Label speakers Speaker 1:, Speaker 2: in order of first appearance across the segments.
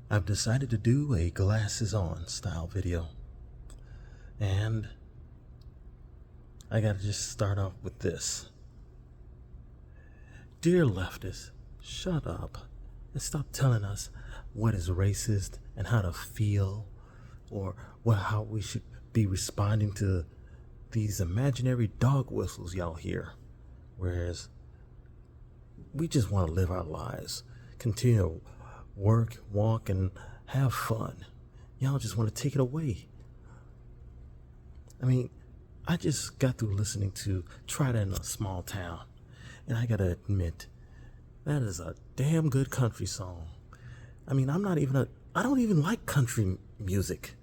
Speaker 1: I've decided to do a glasses on style video. And I gotta just start off with this. Dear leftists, shut up and stop telling us what is racist and how to feel or how we should be responding to these imaginary dog whistles y'all hear. Whereas we just want to live our lives, continue to work, walk, and have fun. Y'all just want to take it away. I mean, I just got through listening to Try That in a Small Town, and I gotta admit, that is a damn good country song. I mean, I don't even like country music,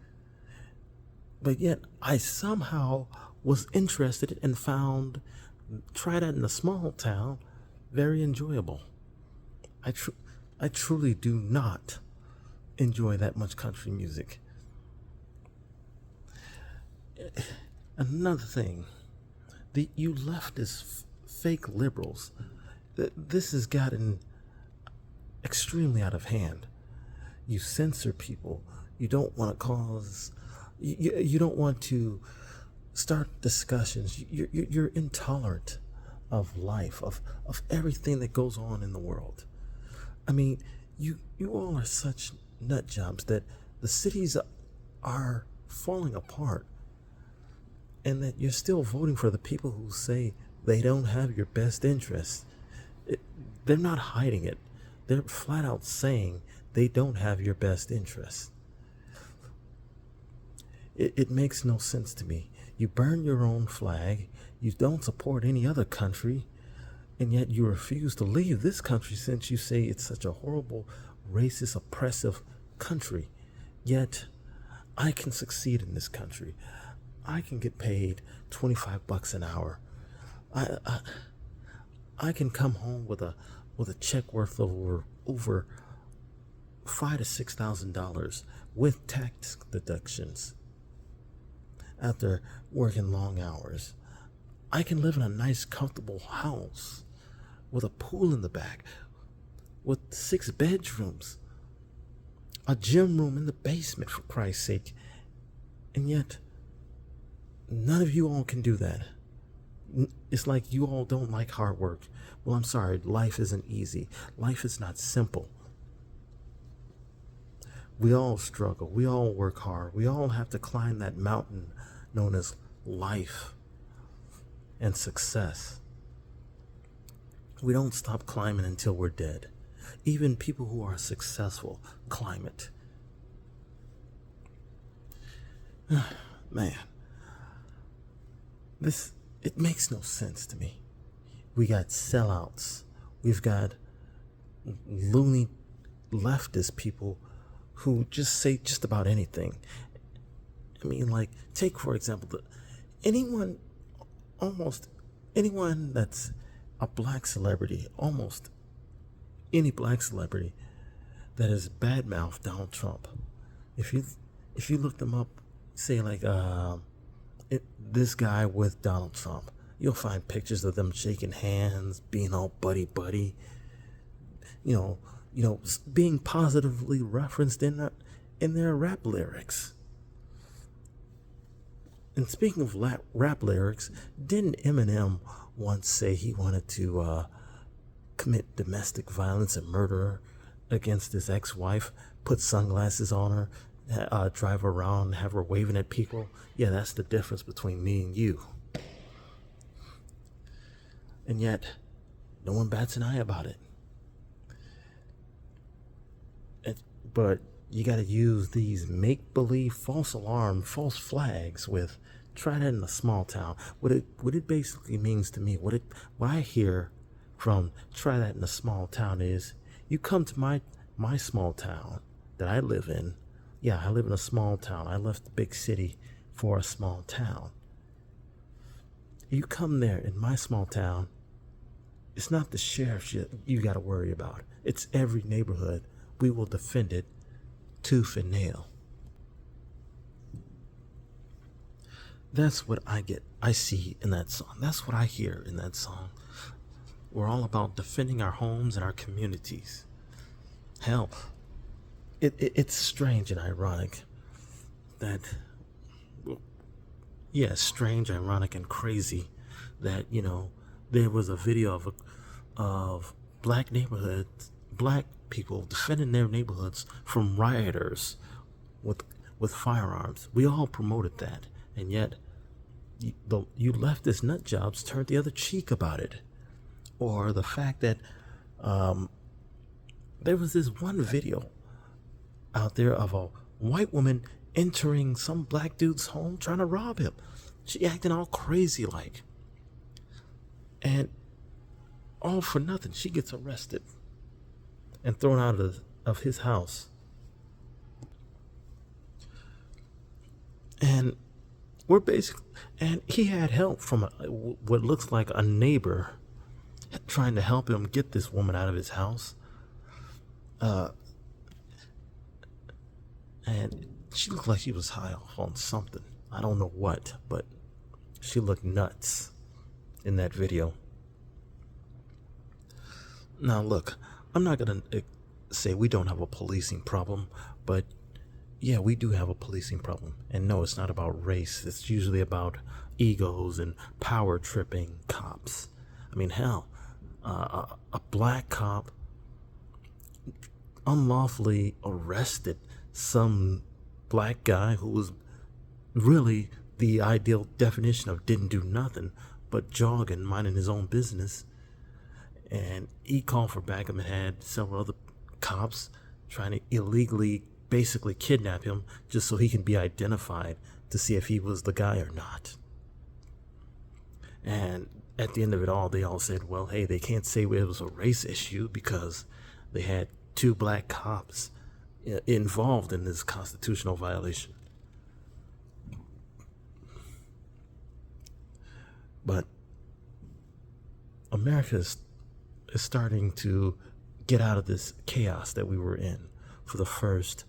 Speaker 1: but yet I somehow was interested and found Try That in a Small Town very enjoyable. I truly do not enjoy that much country music. Another thing, you leftist fake liberals, this has gotten extremely out of hand. You censor people. You don't want to you don't want to start discussions. You're intolerant of life, of everything that goes on in the world. I mean, you all are such nut jobs that the cities are falling apart, and that you're still voting for the people who say they don't have your best interests. They're not hiding it. They're flat out saying they don't have your best interests. It makes no sense to me. You burn your own flag, you don't support any other country, and yet you refuse to leave this country since you say it's such a horrible, racist, oppressive country. Yet, I can succeed in this country. I can get paid $25 an hour. I can come home with a check worth over $5,000 to $6,000 with tax deductions. After working long hours, I can live in a nice, comfortable house with a pool in the back, with 6 bedrooms, a gym room in the basement, for Christ's sake. And yet, none of you all can do that. It's like you all don't like hard work. Well, I'm sorry, life isn't easy. Life is not simple. We all struggle. We all work hard. We all have to climb that mountain known as life and success. We don't stop climbing until we're dead. Even people who are successful climb it. Man, it makes no sense to me. We got sellouts. We've got loony leftist people who just say just about anything. I mean, like, take for example, almost anyone that's a black celebrity, almost any black celebrity that has badmouthed Donald Trump. If you look them up, say like this guy with Donald Trump, you'll find pictures of them shaking hands, being all buddy, you know, being positively referenced in their rap lyrics. And speaking of rap lyrics, didn't Eminem once say he wanted to commit domestic violence and murder against his ex-wife, put sunglasses on her, drive around, have her waving at people? Yeah, that's the difference between me and you. And yet, no one bats an eye about it. But you got to use these make-believe, false alarm, false flags with Try That in a Small Town. What it basically means to me, what I hear from Try That in a Small Town is, you come to my small town that I live in. Yeah, I live in a small town. I left the big city for a small town. You come there in my small town, it's not the sheriff you got to worry about. It's every neighborhood. We will defend it tooth and nail. That's what I see in that song. That's what I hear in that song. We're all about defending our homes and our communities. Hell, it's strange and ironic that, yeah, strange, ironic, and crazy that, there was a video of black people defending their neighborhoods from rioters with firearms. We all promoted that, and yet you leftist nut jobs turned the other cheek about it. Or the fact that there was this one video out there of a white woman entering some black dude's home trying to rob him. She acting all crazy like. And all for nothing. She gets arrested and thrown out of his house. And he had help from what looks like a neighbor trying to help him get this woman out of his house. And she looked like she was high off on something. I don't know what, but she looked nuts in that video. Now, look, I'm not going to say we don't have a policing problem, but yeah, we do have a policing problem. And no, it's not about race. It's usually about egos and power tripping cops. I mean, hell, a black cop unlawfully arrested some black guy who was really the ideal definition of didn't do nothing but jogging, minding his own business. And he called for backup and had several other cops trying to illegally basically kidnap him just so he can be identified to see if he was the guy or not. And at the end of it all, they all said, well, hey, they can't say it was a race issue because they had 2 black cops involved in this constitutional violation. But America is starting to get out of this chaos that we were in for the first,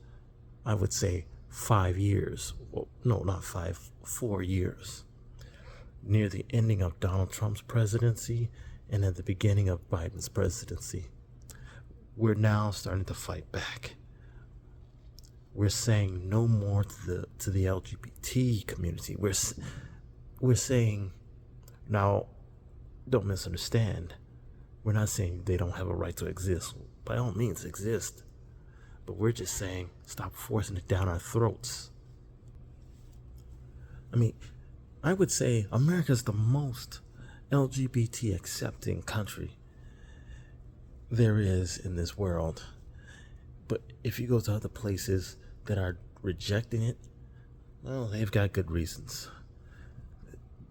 Speaker 1: I would say, 5 years. Well, no, not 5, 4 years. Near the ending of Donald Trump's presidency and at the beginning of Biden's presidency. We're now starting to fight back. We're saying no more to the LGBT community. We're saying, now, don't misunderstand, we're not saying they don't have a right to exist. By all means, exist. But we're just saying, stop forcing it down our throats. I mean, I would say America's the most LGBT accepting country there is in this world. But if you go to other places that are rejecting it, well, they've got good reasons.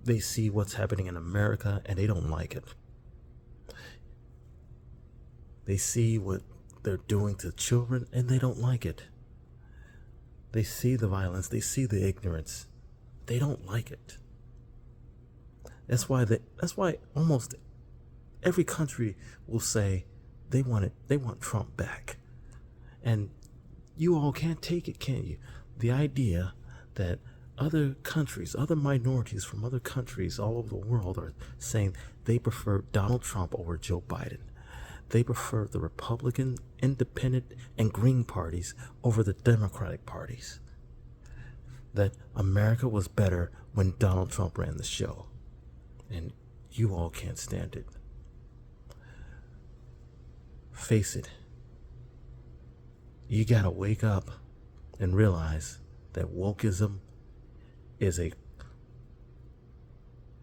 Speaker 1: They see what's happening in America and they don't like it. They see what they're doing to children and they don't like it. They see the violence, they see the ignorance. They don't like it. That's why almost every country will say they want Trump back. And you all can't take it, can you? The idea that other countries, other minorities from other countries all over the world are saying they prefer Donald Trump over Joe Biden. They prefer the Republican, Independent, and Green parties over the Democratic parties. That America was better when Donald Trump ran the show. And you all can't stand it. Face it. You gotta wake up and realize that wokeism is a,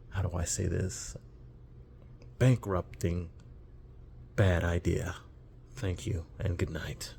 Speaker 1: how do I say this, bankrupting bad idea. Thank you and good night.